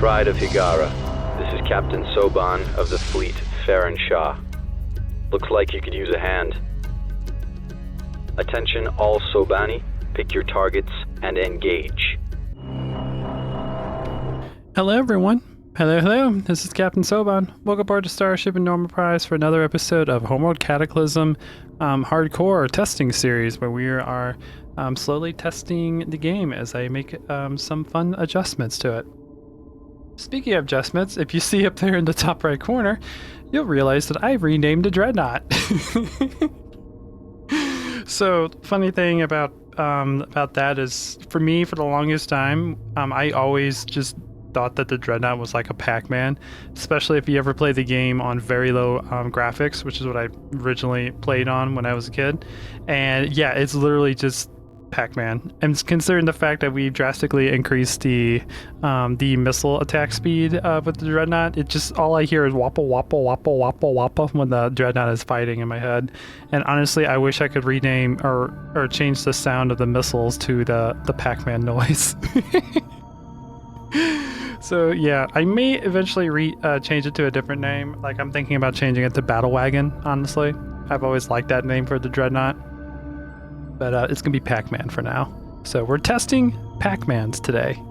Pride of Higara. This is Captain Soban of the fleet, Farron Shah. Looks like you could use a hand. Attention all Sobani, pick your targets and engage. Hello everyone. Hello. This is Captain Soban. Welcome aboard to Starship and Normal Prize for another episode of Homeworld Cataclysym hardcore testing series, where we are slowly testing the game as I make some fun adjustments to it. Speaking of adjustments, if you see up there in the top right corner, you'll realize that I've renamed the Dreadnought. So, funny thing about that is, for me, for the longest time, I always just thought that the Dreadnought was like a Pac-Man, especially if you ever play the game on very low graphics, which is what I originally played on when I was a kid. And yeah, it's literally just Pac-Man. And considering the fact that we've drastically increased the missile attack speed with the Dreadnought, it just, all I hear is wappa wappa wappa wappa wappa when the Dreadnought is fighting in my head. And honestly, I wish I could rename or change the sound of the missiles to the Pac-Man noise. So yeah, I may eventually change it to a different name. Like, I'm thinking about changing it to Battle Wagon, honestly. I've always liked that name for the Dreadnought. But it's going to be Pac-Man for now. So we're testing Pac-Mans today.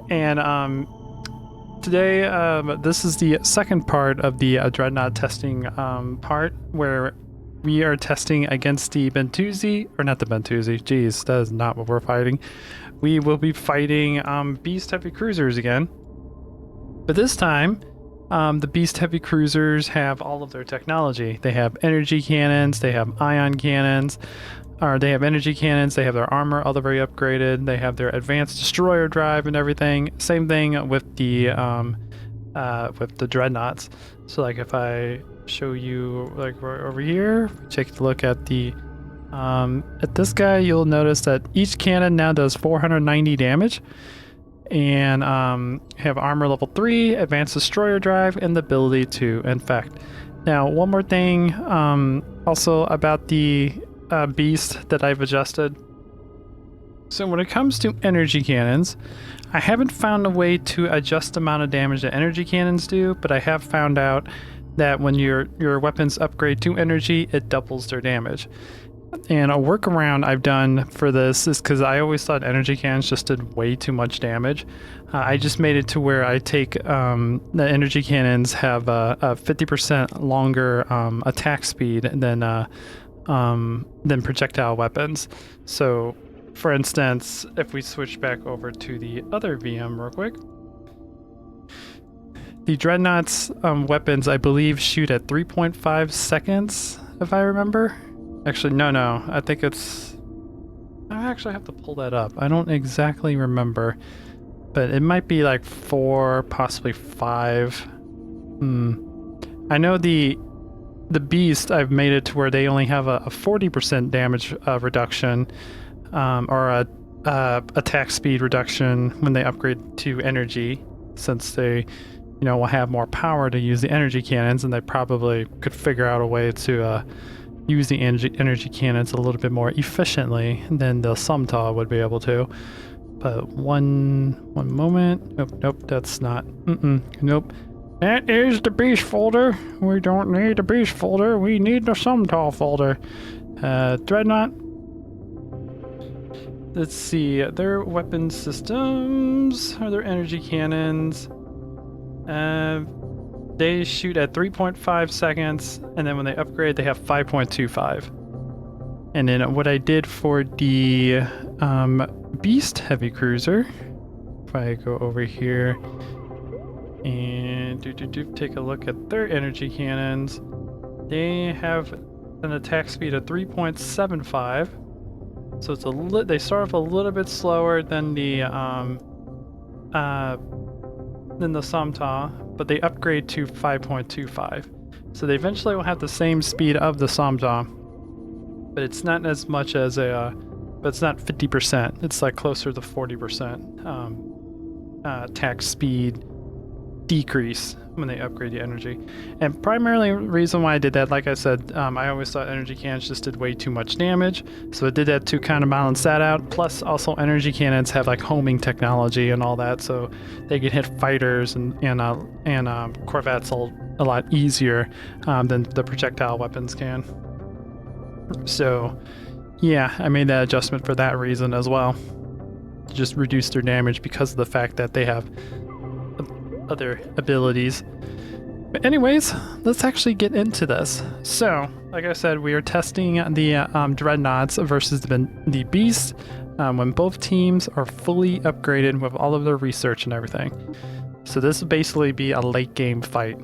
And today, this is the second part of the Dreadnought testing part, where we are testing against the Bentusi, or not the Bentusi, geez, that is not what we're fighting. We will be fighting Beast Heavy Cruisers again. But this time, the Beast Heavy Cruisers have all of their technology. They have energy cannons, they have ion cannons, or they have energy cannons, they have their armor all very upgraded, they have their advanced destroyer drive and everything. Same thing with the Dreadnoughts. So like, if I show you like right over here, take a look at this guy, you'll notice that each cannon now does 490 damage, and have armor level 3, advanced destroyer drive, and the ability to infect. Now, one more thing also about the beast that I've adjusted. So when it comes to energy cannons, I haven't found a way to adjust the amount of damage that energy cannons do, but I have found out that when your weapons upgrade to energy, it doubles their damage. And a workaround I've done for this is, because I always thought energy cannons just did way too much damage, I just made it to where I take the energy cannons have a 50% longer attack speed than projectile weapons. So, for instance, if we switch back over to the other VM real quick, the Dreadnought's weapons, I believe, shoot at 3.5 seconds, if I remember. Actually, no. I think it's... I actually have to pull that up. I don't exactly remember. But it might be like 4, possibly 5. I know the Beast, I've made it to where they only have a 40% damage reduction, or a attack speed reduction when they upgrade to energy, since they, will have more power to use the energy cannons, and they probably could figure out a way to use the energy cannons a little bit more efficiently than the Som-Taaw would be able to. But one moment. Nope, that's not. Nope. That is the Beast folder. We don't need the Beast folder. We need the Som-Taaw folder. Dreadnought. Let's see. Their weapon systems. Are their energy cannons? They shoot at 3.5 seconds, and then when they upgrade, they have 5.25. And then what I did for the Beast Heavy Cruiser, if I go over here and take a look at their energy cannons, they have an attack speed of 3.75. So it's they start off a little bit slower than the Som-Taaw, but they upgrade to 5.25. So they eventually will have the same speed of the Som-Taaw, but it's not as much as but it's not 50%. It's like closer to 40% attack speed decrease when they upgrade the energy. And primarily reason why I did that, like I said, I always thought energy cannons just did way too much damage, so I did that to kind of balance that out. Plus also energy cannons have like homing technology and all that, so they can hit fighters and corvettes a lot easier than the projectile weapons can. So yeah, I made that adjustment for that reason as well, to just reduce their damage because of the fact that they have other abilities. But anyways, let's actually get into this. So, like I said, we are testing the Dreadnoughts versus the Beast when both teams are fully upgraded with all of their research and everything. So this will basically be a late game fight,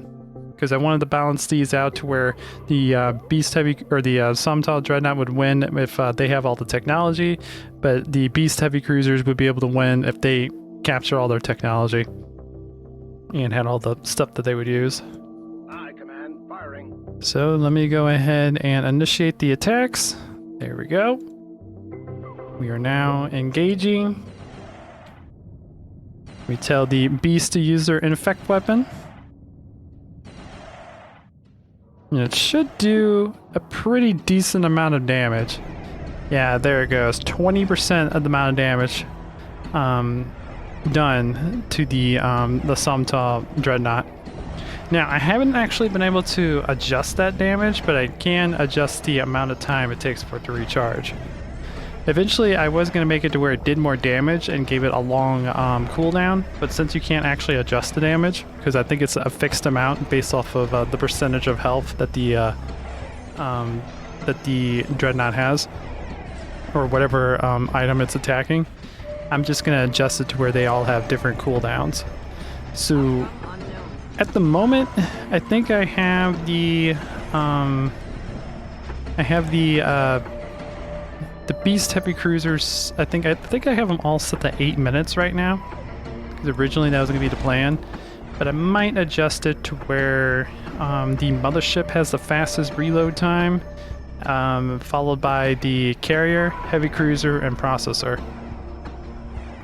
because I wanted to balance these out to where the Beast Heavy or the Som-Taaw Dreadnought would win if they have all the technology, but the Beast Heavy Cruisers would be able to win if they capture all their technology and had all the stuff that they would use. Aye, command, firing. So let me go ahead and initiate the attacks. There we go. We are now engaging. We tell the Beast to use their infect weapon. And it should do a pretty decent amount of damage. Yeah, there it goes. 20% of the amount of damage done to the Som-Taaw Dreadnought. Now, I haven't actually been able to adjust that damage, but I can adjust the amount of time it takes for it to recharge. Eventually, I was going to make it to where it did more damage and gave it a long cooldown, but since you can't actually adjust the damage, because I think it's a fixed amount based off of the percentage of health that the Dreadnought has, or whatever item it's attacking, I'm just going to adjust it to where they all have different cooldowns. So at the moment, I think I have the Beast Heavy Cruisers. I think I have them all set to 8 minutes right now, because originally that was going to be the plan, but I might adjust it to where the Mothership has the fastest reload time, followed by the Carrier, Heavy Cruiser, and Processor.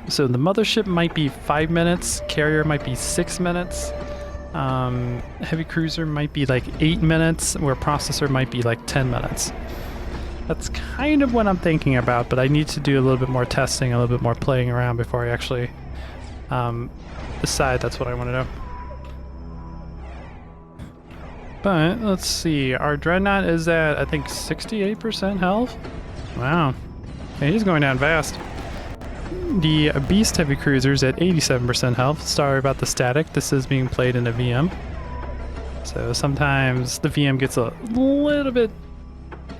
So the Mothership might be 5 minutes, Carrier might be 6 minutes, Heavy Cruiser might be like 8 minutes, where Processor might be like 10 minutes. That's kind of what I'm thinking about, but I need to do a little bit more testing, a little bit more playing around before I actually decide that's what I want to do. But let's see, our Dreadnought is at, I think, 68% health. Wow, yeah, he's going down fast. The Beast Heavy Cruiser's at 87% health. Sorry about the static. This is being played in a VM, so sometimes the VM gets a little bit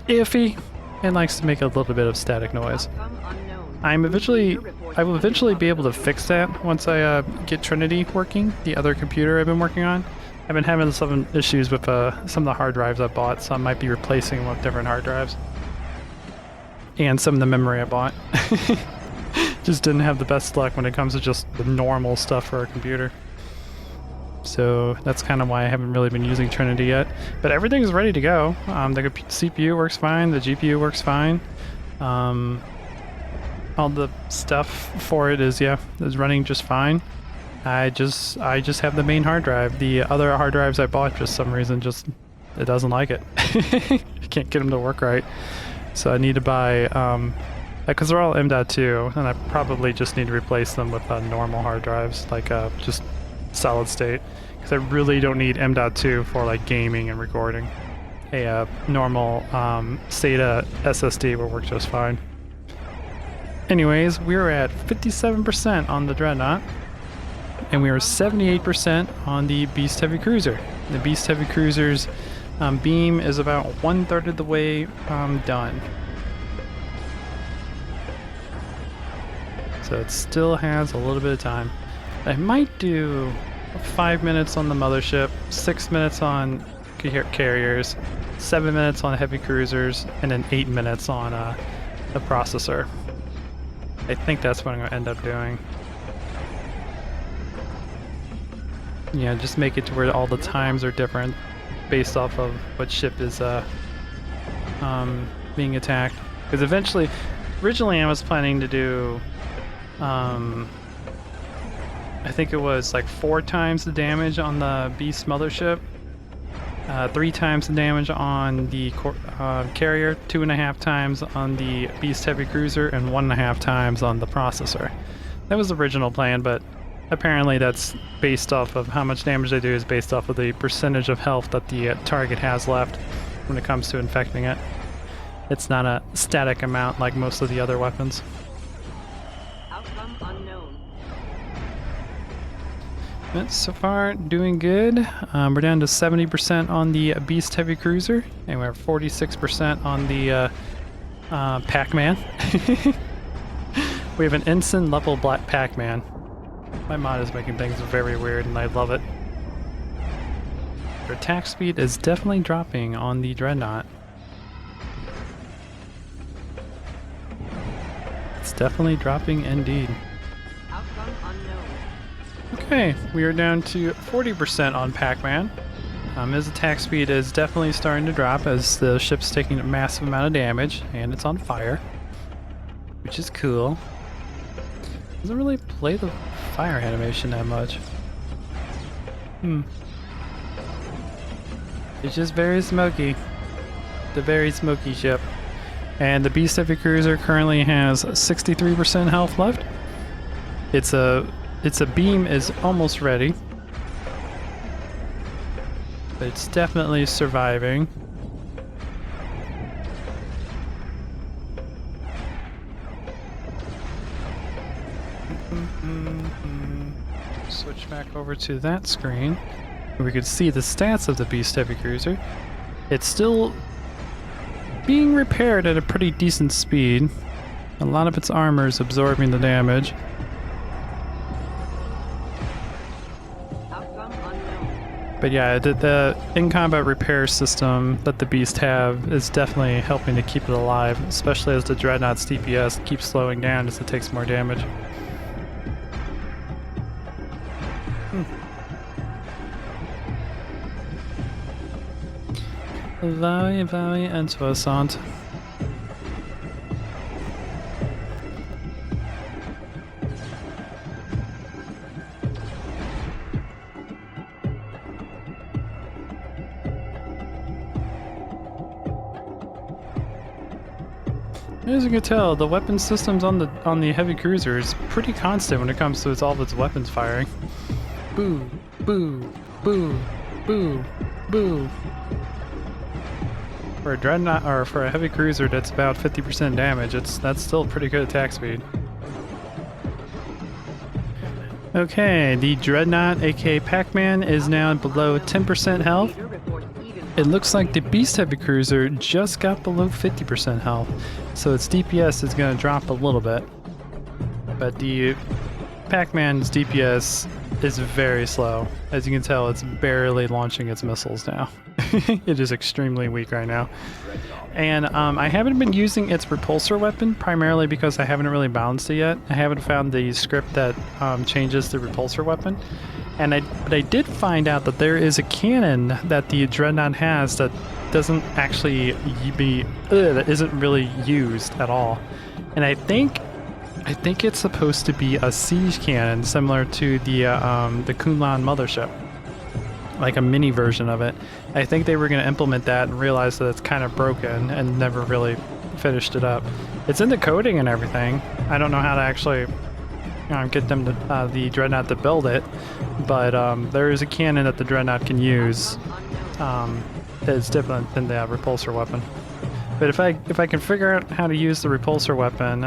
iffy and likes to make a little bit of static noise. I will eventually be able to fix that once I get Trinity working, the other computer I've been working on. I've been having some issues with some of the hard drives I bought, so I might be replacing them with different hard drives. And some of the memory I bought. Just didn't have the best luck when it comes to just the normal stuff for a computer. So that's kind of why I haven't really been using Trinity yet. But everything's ready to go. The CPU works fine, the GPU works fine. All the stuff for it is running just fine. I just have the main hard drive. The other hard drives I bought, for some reason, it doesn't like it. I can't get them to work right. So I need to buy, because they're all M.2, and I probably just need to replace them with normal hard drives, like just solid state, because I really don't need M.2 for like gaming and recording. A normal SATA SSD will work just fine. Anyways, we're at 57% on the Dreadnought, and we are 78% on the Beast Heavy Cruiser. The Beast Heavy Cruiser's beam is about 1/3 of the way done. So it still has a little bit of time. I might do 5 minutes on the Mothership, 6 minutes on Carriers, 7 minutes on Heavy Cruisers, and then 8 minutes on the Processor. I think that's what I'm going to end up doing. Yeah, just make it to where all the times are different based off of what ship is being attacked. Because originally I was planning to do I think it was like 4 times the damage on the Beast mothership, 3 times the damage on the carrier, 2.5 times on the Beast heavy cruiser, and 1.5 times on the processor. That was the original plan, but apparently that's based off of how much damage they do is based off of the percentage of health that the target has left when it comes to infecting it. It's not a static amount like most of the other weapons. Outcome unknown. But so far, doing good. We're down to 70% on the Beast Heavy Cruiser, and we're 46% on the Pac-Man. We have an instant level Black Pac-Man. My mod is making things very weird, and I love it. Your attack speed is definitely dropping on the Dreadnought. It's definitely dropping indeed. Outcome unknown. Okay, we are down to 40% on Pac-Man. His attack speed is definitely starting to drop as the ship's taking a massive amount of damage, and it's on fire, which is cool. Doesn't really play the fire animation that much. It's just very smoky. The very smoky ship. And the Beast Heavy Cruiser currently has 63% health left. Its beam is almost ready. But it's definitely surviving. Switch back over to that screen. We could see the stats of the Beast Heavy Cruiser. It's still being repaired at a pretty decent speed. A lot of its armor is absorbing the damage. Outcome unknown. But yeah, the in-combat repair system that the Beast have is definitely helping to keep it alive, especially as the Dreadnought's DPS keeps slowing down as it takes more damage. Very, very interessant. As you can tell, the weapon systems on the heavy cruiser is pretty constant when it comes to all of its weapons firing. Boo, boo, boo, boo, boo. For a Dreadnought, or for a heavy cruiser that's about 50% damage, that's still pretty good attack speed. Okay, the Dreadnought, aka Pac-Man, is now below 10% health. It looks like the Beast Heavy Cruiser just got below 50% health, so its DPS is going to drop a little bit. But the Pac-Man's DPS is very slow. As you can tell, it's barely launching its missiles now. It is extremely weak right now. And I haven't been using its repulsor weapon, primarily because I haven't really balanced it yet. I haven't found the script that changes the repulsor weapon. But I did find out that there is a cannon that the Dreadnought has that doesn't actually that isn't really used at all. And I think it's supposed to be a siege cannon similar to the Kunlun mothership, like a mini version of it. I think they were going to implement that and realize that it's kind of broken and never really finished it up. It's in the coding and everything. I don't know how to actually get them to, the Dreadnought to build it, but there is a cannon that the Dreadnought can use. It's different than the repulsor weapon. But if I can figure out how to use the repulsor weapon,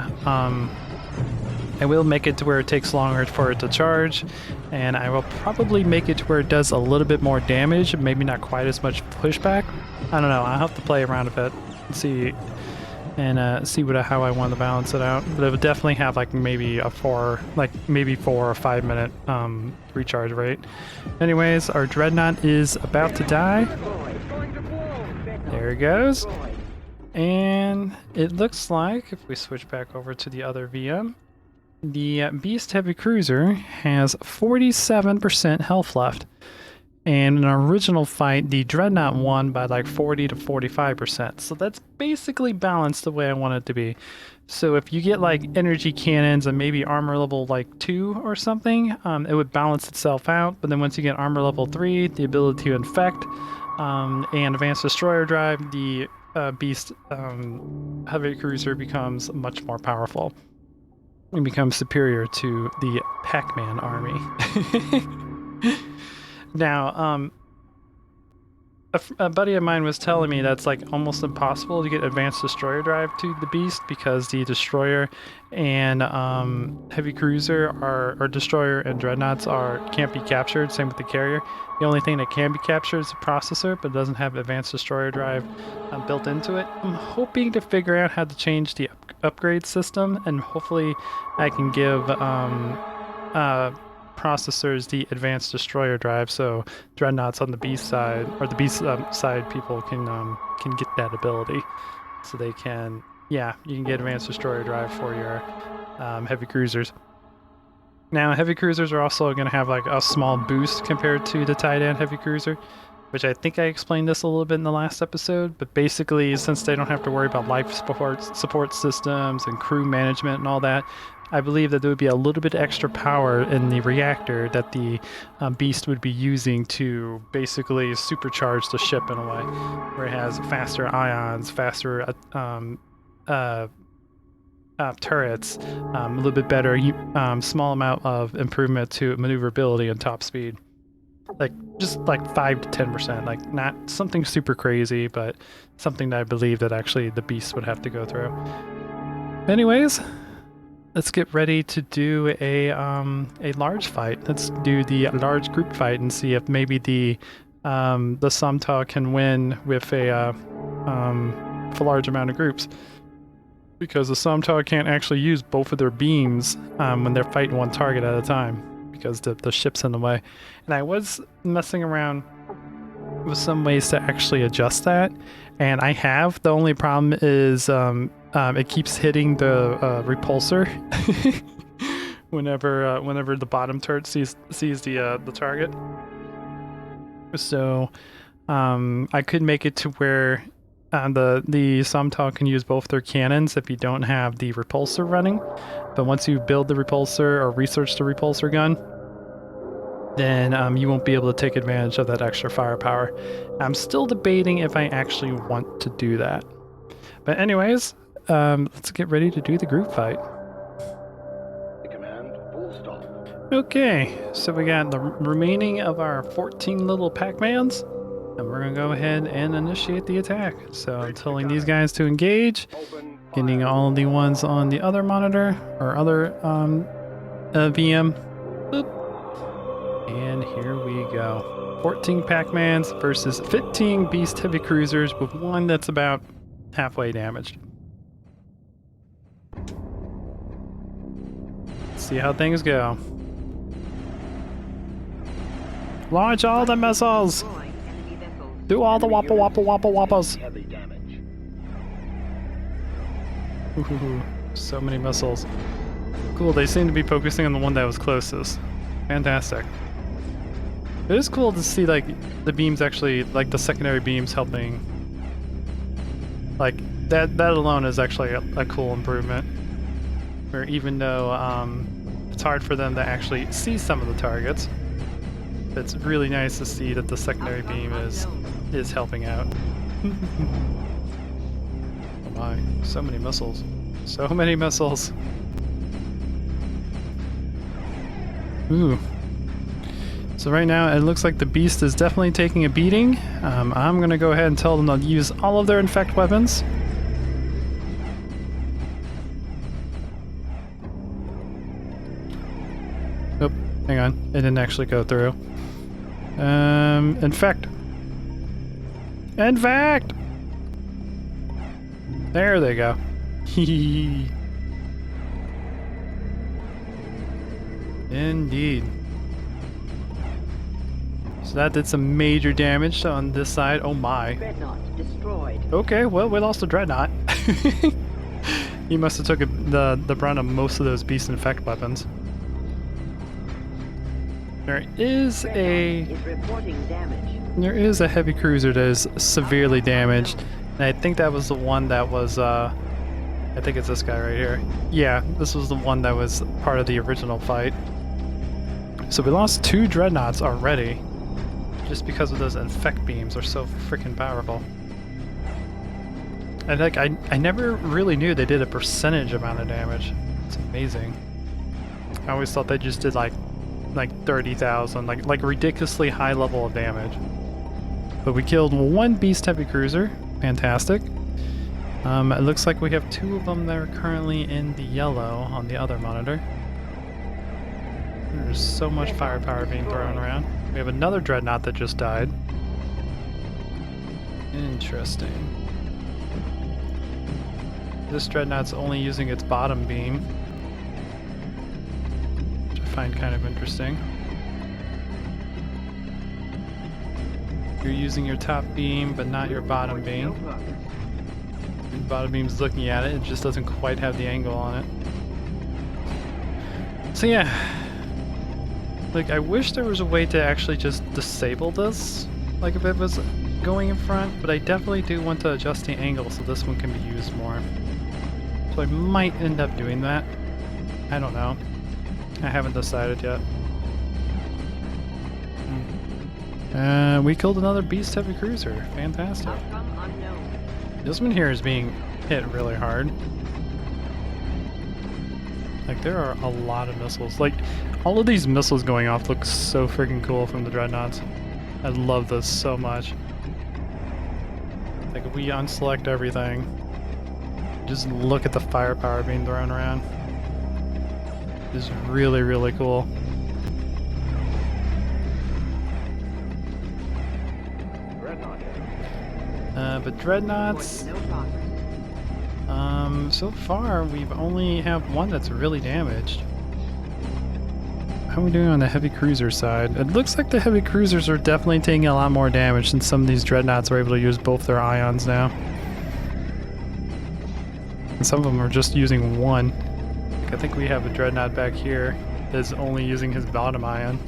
I will make it to where it takes longer for it to charge, and I will probably make it to where it does a little bit more damage, maybe not quite as much pushback. I don't know. I'll have to play around a bit and see how I want to balance it out. But it would definitely have maybe a 4 or 5 minute recharge rate. Anyways, our Dreadnought is about to die. There it goes. And it looks like, if we switch back over to the other VM, the Beast Heavy Cruiser has 47% health left. And in our original fight, the Dreadnought won by like 40 to 45%. So that's basically balanced the way I want it to be. So if you get like energy cannons and maybe armor level like 2 or something, it would balance itself out. But then once you get armor level 3, the ability to infect, and advanced destroyer drive, the beast heavy cruiser becomes much more powerful and becomes superior to the Pac-Man army. Now, a buddy of mine was telling me that's like almost impossible to get advanced destroyer drive to the beast because the destroyer and heavy cruiser or destroyer and dreadnoughts can't be captured. Same with the carrier. The only thing that can be captured is the processor, but it doesn't have advanced destroyer drive built into it. I'm hoping to figure out how to change the upgrade system, and hopefully I can give processors the advanced destroyer drive, so dreadnoughts on the beast side, or the beast side people can get that ability, so they can, yeah, you can get advanced destroyer drive for your heavy cruisers. Now heavy cruisers are also going to have like a small boost compared to the Titan heavy cruiser, which I think I explained this a little bit in the last episode, but basically since they don't have to worry about life support systems and crew management and all that, I believe that there would be a little bit extra power in the reactor that the beast would be using to basically supercharge the ship in a way, where it has faster ions, faster turrets, a little bit better, small amount of improvement to maneuverability and top speed. Like just like 5 to 10%, like not something super crazy, but something that I believe that actually the beast would have to go through. Anyways, let's get ready to do a large fight. Let's do the large group fight and see if maybe the Som-Taaw can win with a large amount of groups. Because the Som-Taaw can't actually use both of their beams when they're fighting one target at a time, because the ship's in the way. And I was messing around with some ways to actually adjust that, and I have. The only problem is it keeps hitting the repulsor whenever the bottom turret sees the target. So I could make it to where the Som-Taaw can use both their cannons if you don't have the repulsor running. But once you build the repulsor or research the repulsor gun, then you won't be able to take advantage of that extra firepower. I'm still debating if I actually want to do that. But anyways, let's get ready to do the group fight. Command, full stop. Okay, so we got the remaining of our 14 little Pac-Mans, and we're gonna go ahead and initiate the attack. So I'm telling these guys to engage, getting all of the ones on the other monitor, or other VM. Boop. And here we go. 14 Pac-Mans versus 15 Beast Heavy Cruisers with one that's about halfway damaged. Let's see how things go. Launch all the missiles! Destroy enemy vessels. Do all the wappa wappa wappa wappas! Heavy damage. Ooh, so many missiles. Cool, they seem to be focusing on the one that was closest. Fantastic. It is cool to see like the beams actually, like the secondary beams helping. Like that alone is actually a cool improvement. Where even though it's hard for them to actually see some of the targets, it's really nice to see that the secondary beam is helping out. Oh my, so many missiles. So many missiles. Ooh. So right now it looks like the beast is definitely taking a beating. I'm gonna go ahead and tell them to use all of their infect weapons. Oh, hang on, it didn't actually go through. Infect. Infect! There they go. Indeed. So that did some major damage on this side. Oh my. Dreadnought destroyed. Okay, well, we lost a Dreadnought. He must have took the brunt of most of those beast infect weapons. There is a Is reporting heavy cruiser that is severely damaged, and I think that was the one that was I think it's this guy right here. Yeah, this was the one that was part of the original fight. So we lost 2 dreadnoughts already, just because of those infect beams are so freaking powerful. And like I never really knew they did a percentage amount of damage. It's amazing. I always thought they just did like 30,000, like ridiculously high level of damage. But we killed 1 beast heavy cruiser. Fantastic. It looks like we have 2 of them that are currently in the yellow on the other monitor. There's so much firepower being thrown around. We have another dreadnought that just died. Interesting. This dreadnought's only using its bottom beam, which I find kind of interesting. You're using your top beam, but not your bottom beam. The bottom beam's looking at it, it just doesn't quite have the angle on it. So yeah, like I wish there was a way to actually just disable this, like if it was going in front, but I definitely do want to adjust the angle so this one can be used more. So I might end up doing that. I don't know. I haven't decided yet. We killed another beast heavy cruiser. Fantastic. outcome unknown. This one here is being hit really hard. Like there are a lot of missiles. Like all of these missiles going off look so freaking cool from the dreadnoughts. I love this so much. Like if we unselect everything, just look at the firepower being thrown around. It's really, really cool. But dreadnoughts, No progress. so far we've only have one that's really damaged. How are we doing on the heavy cruiser side? It looks like the heavy cruisers are definitely taking a lot more damage since some of these dreadnoughts are able to use both their ions now. And some of them are just using one. Like I think we have a dreadnought back here that's only using his bottom ion.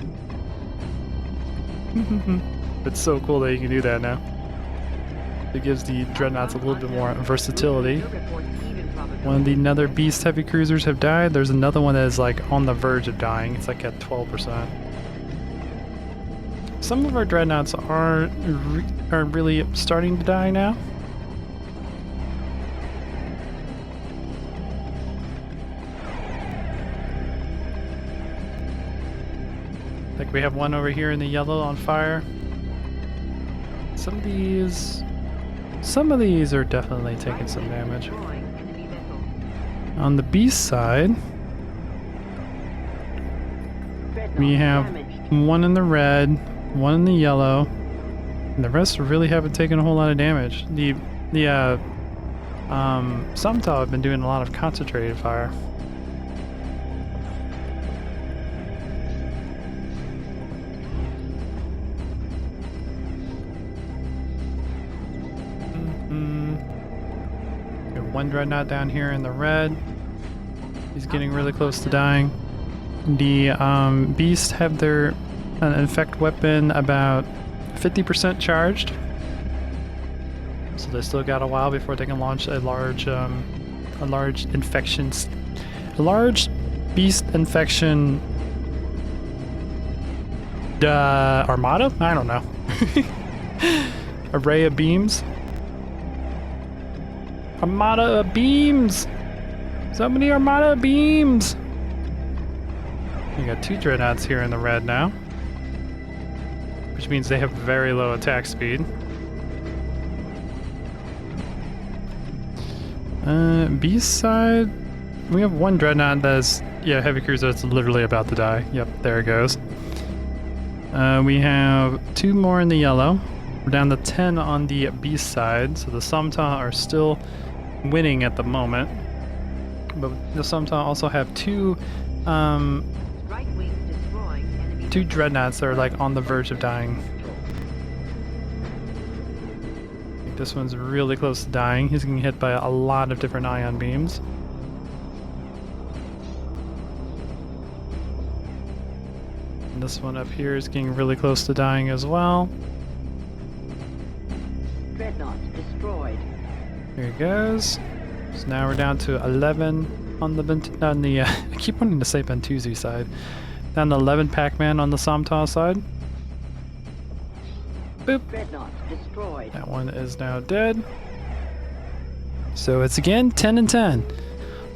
It's so cool that you can do that now. It gives the dreadnoughts a little bit more versatility. No reports even probability. One of the nether beast heavy cruisers have died. There's another one that is like on the verge of dying. It's like at 12%. Some of our dreadnoughts are really starting to die now. Like we have one over here in the yellow on fire. Some of these are definitely taking some damage. Destroying enemy vessels. On the beast side, Dreadnought we have damaged. one in the red, one in the yellow, and the rest really haven't taken a whole lot of damage. The Som-Taaw have been doing a lot of concentrated fire. We have one dreadnought down here in the red. He's getting really close to dying. The beasts have their infect weapon about 50% charged, so they still got a while before they can launch a large beast infection armada. I don't know. Array of beams. Armada of beams. So many armada of beams. We got 2 dreadnoughts here in the red now, which means they have very low attack speed. Beast side, we have one dreadnought that's heavy cruiser that's literally about to die. Yep, there it goes. We have 2 more in the yellow. We're down to 10 on the beast side, so the Som-Taaw are still winning at the moment. But the Som-Taaw also have 2 Right wing destroying enemy 2 dreadnoughts that are like on the verge of dying. I think this one's really close to dying. He's getting hit by a lot of different ion beams. And this one up here is getting really close to dying as well. Dreadnought destroyed. Here he goes. So now we're down to 11 on the I keep wanting to say Bentuzi side. Down to 11 Pac-Man on the Som-Taaw side. Boop. Dreadnought destroyed. That one is now dead. So it's again 10 and 10.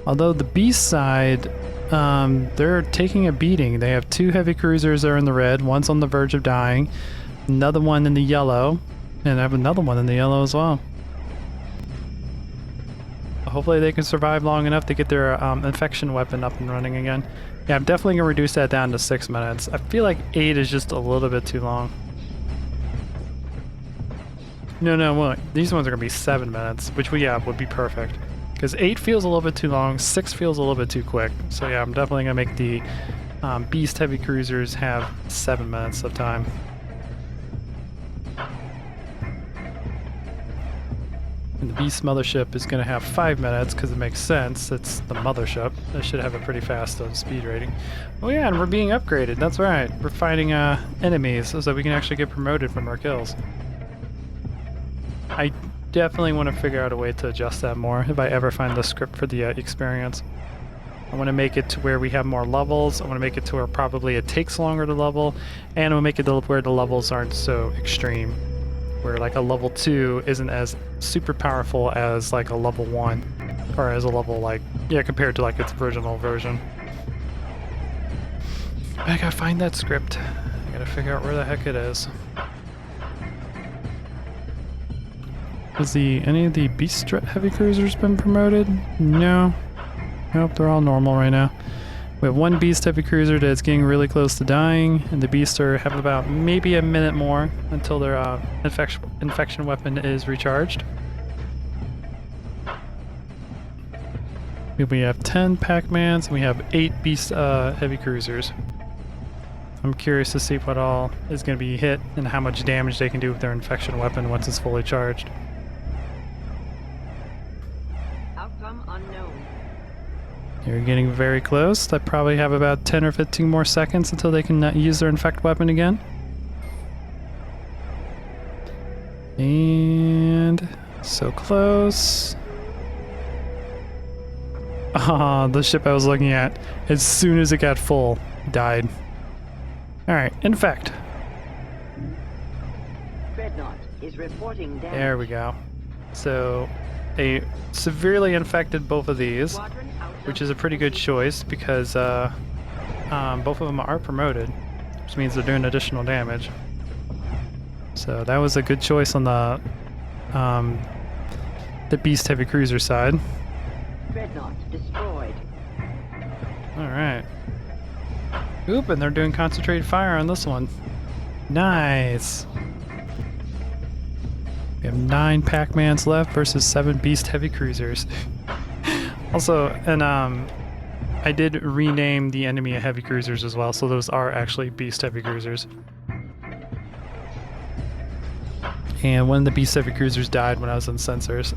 Although the Beast side, they're taking a beating. They have 2 heavy cruisers that are in the red. One's on the verge of dying. Another one in the yellow. And I have another one in the yellow as well. Hopefully they can survive long enough to get their infection weapon up and running again. Yeah, I'm definitely going to reduce that down to 6 minutes. I feel like 8 is just a little bit too long. No, well, these ones are going to be 7 minutes, which would be perfect. Because 8 feels a little bit too long, 6 feels a little bit too quick. So yeah, I'm definitely going to make the Beast Heavy Cruisers have 7 minutes of time. And the Beast Mothership is going to have 5 minutes because it makes sense. It's the Mothership. It should have a pretty fast speed rating. Oh yeah, and we're being upgraded. That's right. We're fighting enemies so that we can actually get promoted from our kills. I definitely want to figure out a way to adjust that more if I ever find the script for the experience. I want to make it to where we have more levels. I want to make it to where probably it takes longer to level. And I want to make it to where the levels aren't so extreme. Where like a level 2 isn't as super powerful as like a level 1. Or as a level like, yeah, compared to like its original version. I gotta find that script. I gotta figure out where the heck it is. Has any of the Beast Heavy Cruisers been promoted? No. Nope, they're all normal right now. We have 1 Beast Heavy Cruiser that's getting really close to dying, and the Beasts have about maybe a minute more until their infection weapon is recharged. We have 10 Pac-Mans, and we have 8 Beast Heavy Cruisers. I'm curious to see what all is going to be hit and how much damage they can do with their infection weapon once it's fully charged. Outcome unknown. You're getting very close. They probably have about 10 or 15 more seconds until they can use their infect weapon again. And so close. Ah, the ship I was looking at, as soon as it got full, died. Alright, infect. Dreadnought is reporting damage. There we go. So, they severely infected both of these, Squadron out of which is a pretty good choice because both of them are promoted, which means they're doing additional damage. So that was a good choice on the Beast Heavy Cruiser side. Dreadnought destroyed. Alright. Oop, and they're doing concentrated fire on this one. Nice! We have 9 Pac-Mans left versus 7 Beast Heavy Cruisers. Also, and I did rename the enemy Heavy Cruisers as well, so those are actually Beast Heavy Cruisers. And one of the Beast Heavy Cruisers died when I was in sensors,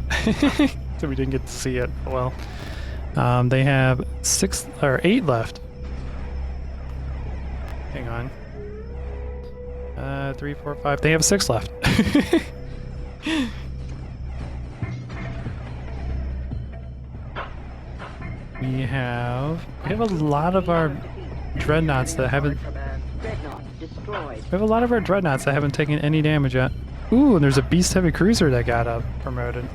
so we didn't get to see it well. They have 8 left. Hang on. 3, 4, 5. They have 6 left. We have a lot of our Dreadnoughts that haven't. Dreadnought destroyed. We have a lot of our Dreadnoughts that haven't taken any damage yet. Ooh, and there's a Beast Heavy Cruiser that got promoted.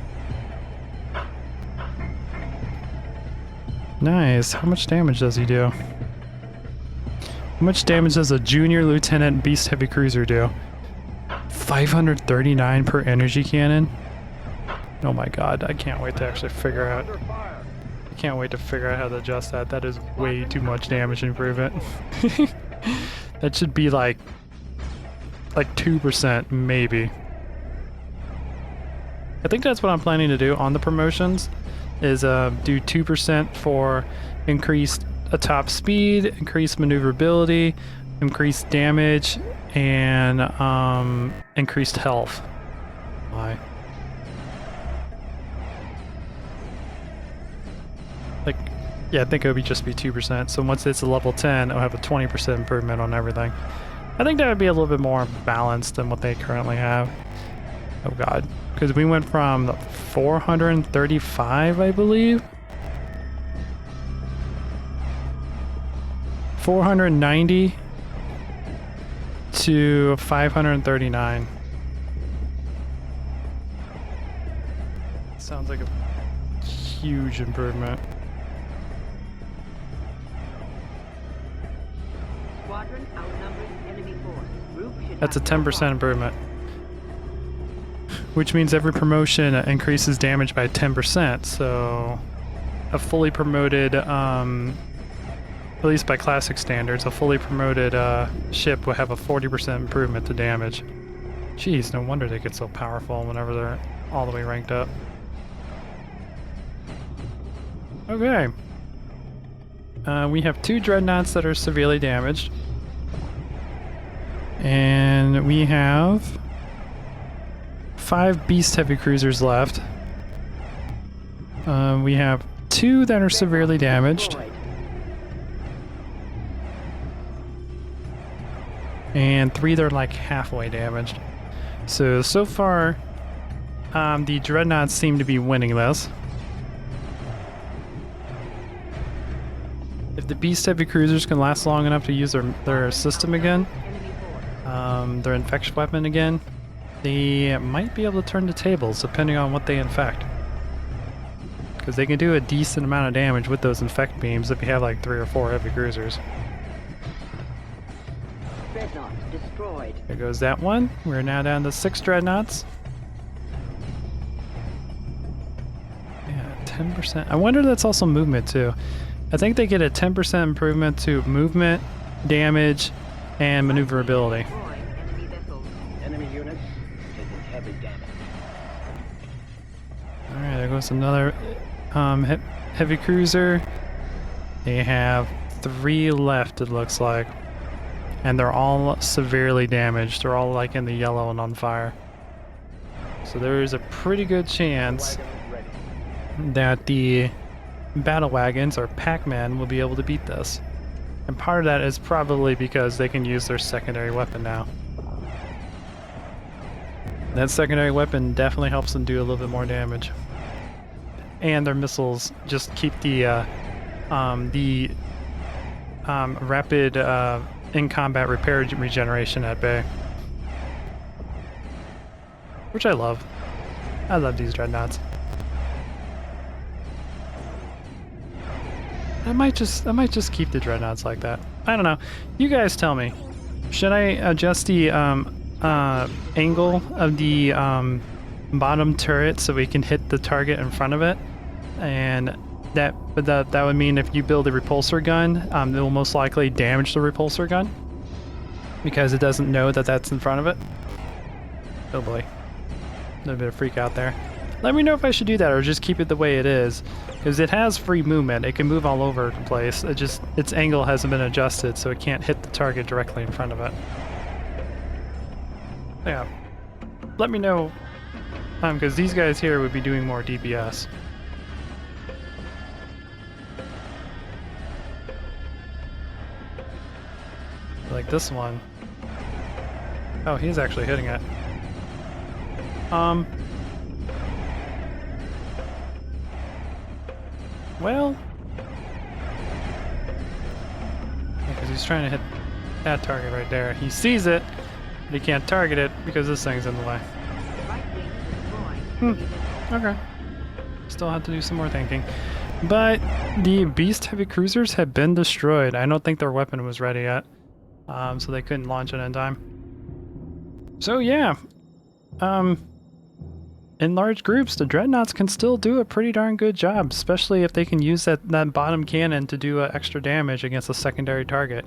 Nice. How much damage does he do? How much damage does a Junior Lieutenant Beast Heavy Cruiser do? 539 per energy cannon? Oh my god, I can't wait to actually figure out. I can't wait to figure out how to adjust that. That is way too much damage improvement. That should be like 2% maybe. I think that's what I'm planning to do on the promotions is do 2% for increased top speed, increased maneuverability, increased damage, and increased health. Why? Like, Yeah, I think it would just be 2%. So once it's a level 10, it'll have a 20% improvement on everything. I think that would be a little bit more balanced than what they currently have. Oh god. Because we went from 435, I believe. 490 to 539. Sounds like a huge improvement. Squadron outnumbers enemy force. Group should That's a have 10% no improvement. Which means every promotion increases damage by 10%. So a fully promoted, at least by classic standards, a fully promoted ship will have a 40% improvement to damage. Jeez, no wonder they get so powerful whenever they're all the way ranked up. Okay. We have 2 Dreadnoughts that are severely damaged. And we have 5 Beast Heavy Cruisers left. We have 2 that are severely damaged. destroyed. And 3 that are like halfway damaged. So far, the Dreadnoughts seem to be winning this. If the Beast Heavy Cruisers can last long enough to use their system again, Enemy force. their infection weapon again, they might be able to turn the tables depending on what they infect. Because they can do a decent amount of damage with those infect beams if you have like 3 or 4 heavy cruisers. Dreadnought destroyed. There goes that one. We're now down to 6 Dreadnoughts. Yeah, 10%. I wonder if that's also movement too. I think they get a 10% improvement to movement, damage, and maneuverability. Destroy enemy vessels. Enemy units taking heavy damage. Alright, there goes another heavy cruiser. They have 3 left, it looks like. And they're all severely damaged. They're all like in the yellow and on fire. So there is a pretty good chance Wagon is ready. that the battle wagons or Pac-Man will be able to beat this. And part of that is probably because they can use their secondary weapon now. That secondary weapon definitely helps them do a little bit more damage. And their missiles just keep the rapid in-combat repair regeneration at bay. Which I love. I love these Dreadnoughts. I might just keep the Dreadnoughts like that. I don't know. You guys tell me. Should I adjust the angle of the bottom turret so we can hit the target in front of it? And that would mean if you build a repulsor gun, it will most likely damage the repulsor gun because it doesn't know that that's in front of it. Oh boy, a little bit of freak out there. Let me know if I should do that or just keep it the way it is, because it has free movement. It can move all over the place. Its angle hasn't been adjusted, so it can't hit the target directly in front of it. Yeah, let me know, because these guys here would be doing more DPS. Like this one. Oh, he's actually hitting it. Well, because he's trying to hit that target right there. He sees it, but he can't target it because this thing's in the way. Right wing destroyed. Enemy vessels. Okay. Still have to do some more thinking. But the Beast Heavy Cruisers have been destroyed. I don't think their weapon was ready yet. So they couldn't launch it in time. So yeah. In large groups, the Dreadnoughts can still do a pretty darn good job, especially if they can use that bottom cannon to do extra damage against a secondary target.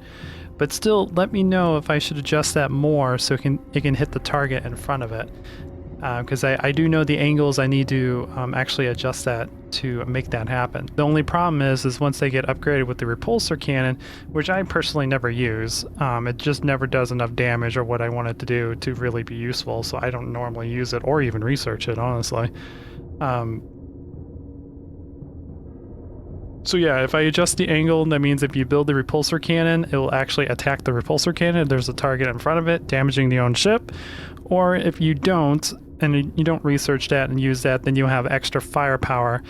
But still, let me know if I should adjust that more so it can hit the target in front of it. Because I do know the angles I need to actually adjust that to make that happen. The only problem is once they get upgraded with the repulsor cannon, which I personally never use, it just never does enough damage or what I want it to do to really be useful, so I don't normally use it or even research it, honestly. So yeah, if I adjust the angle, that means if you build the repulsor cannon, it will actually attack the repulsor cannon if there's a target in front of it, damaging the own ship. Or if you don't, and you don't research that and use that, then you'll have extra firepower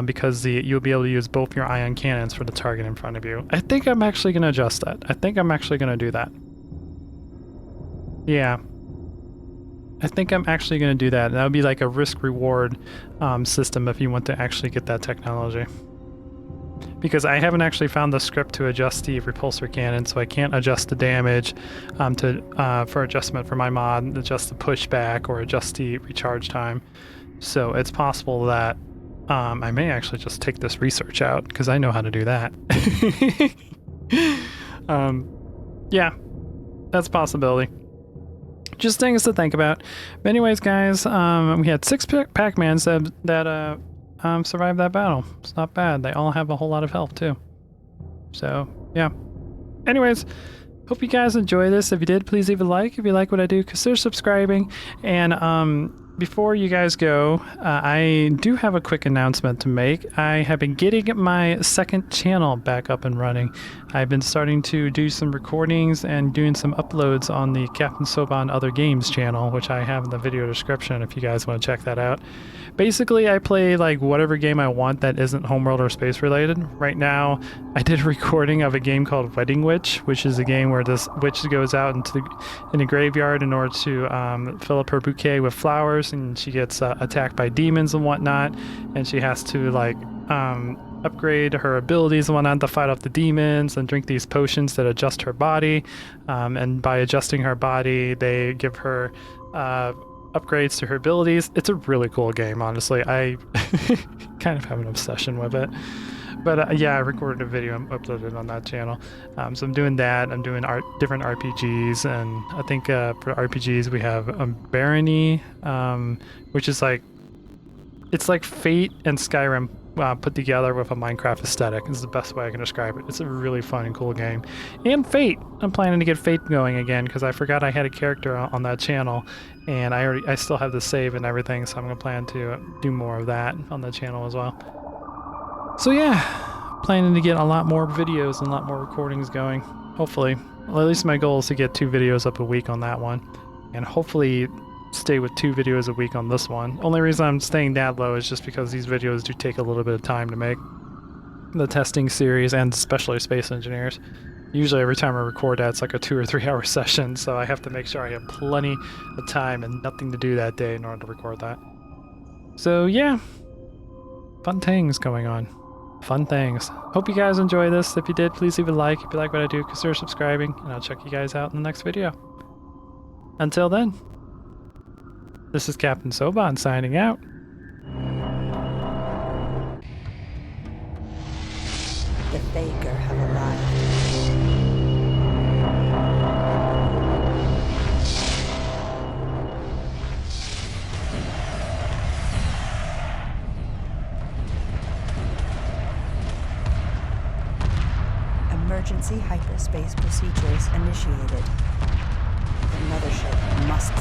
because you'll be able to use both your ion cannons for the target in front of you. I think I'm actually going to adjust that. I think I'm actually going to do that. Yeah. I think I'm actually going to do that. That would be like a risk-reward system if you want to actually get that technology. Because I haven't actually found the script to adjust the repulsor cannon, so I can't adjust the damage for adjustment for my mod, adjust the pushback, or adjust the recharge time. So it's possible that I may actually just take this research out, because I know how to do that. Yeah, that's a possibility. Just things to think about. But anyways, guys, we had 6 Pac-Mans that survived that battle. It's not bad. They all have a whole lot of health too. So yeah. Anyways, hope you guys enjoy this. If you did, please leave a like. If you like what I do, consider subscribing. And before you guys go, I do have a quick announcement to make. I have been getting my second channel back up and running. I've been starting to do some recordings and doing some uploads on the Captain Soban Other Games channel, which I have in the video description if you guys want to check that out. Basically, I play like whatever game I want that isn't Homeworld or space related. Right now, I did a recording of a game called Wedding Witch, which is a game where this witch goes out in the graveyard in order to fill up her bouquet with flowers, and she gets attacked by demons and whatnot, and she has to like upgrade her abilities and whatnot to fight off the demons and drink these potions that adjust her body, and by adjusting her body they give her upgrades to her abilities. It's a really cool game, honestly. I kind of have an obsession with it. But yeah, I recorded a video and uploaded it on that channel. So I'm doing that. I'm doing different RPGs, and I think for RPGs we have Barony, which is like, it's like Fate and Skyrim put together with a Minecraft aesthetic. Is the best way I can describe it. It's a really fun and cool game. And Fate. I'm planning to get Fate going again because I forgot I had a character on that channel, and I still have the save and everything, so I'm gonna plan to do more of that on the channel as well. So yeah, planning to get a lot more videos and a lot more recordings going. Hopefully. Well, at least my goal is to get 2 videos up a week on that one, and hopefully stay with 2 videos a week on this one. Only reason I'm staying that low is just because these videos do take a little bit of time to make. The testing series, and especially Space Engineers. Usually every time I record that, it's like a 2 or 3 hour session, so I have to make sure I have plenty of time and nothing to do that day in order to record that. So yeah, fun things going on. Fun things. Hope you guys enjoy this. If you did, please leave a like. If you like what I do, consider subscribing, and I'll check you guys out in the next video. Until then, this is Captain Soban signing out. The Faker have arrived. Emergency hyperspace procedures initiated. The mothership must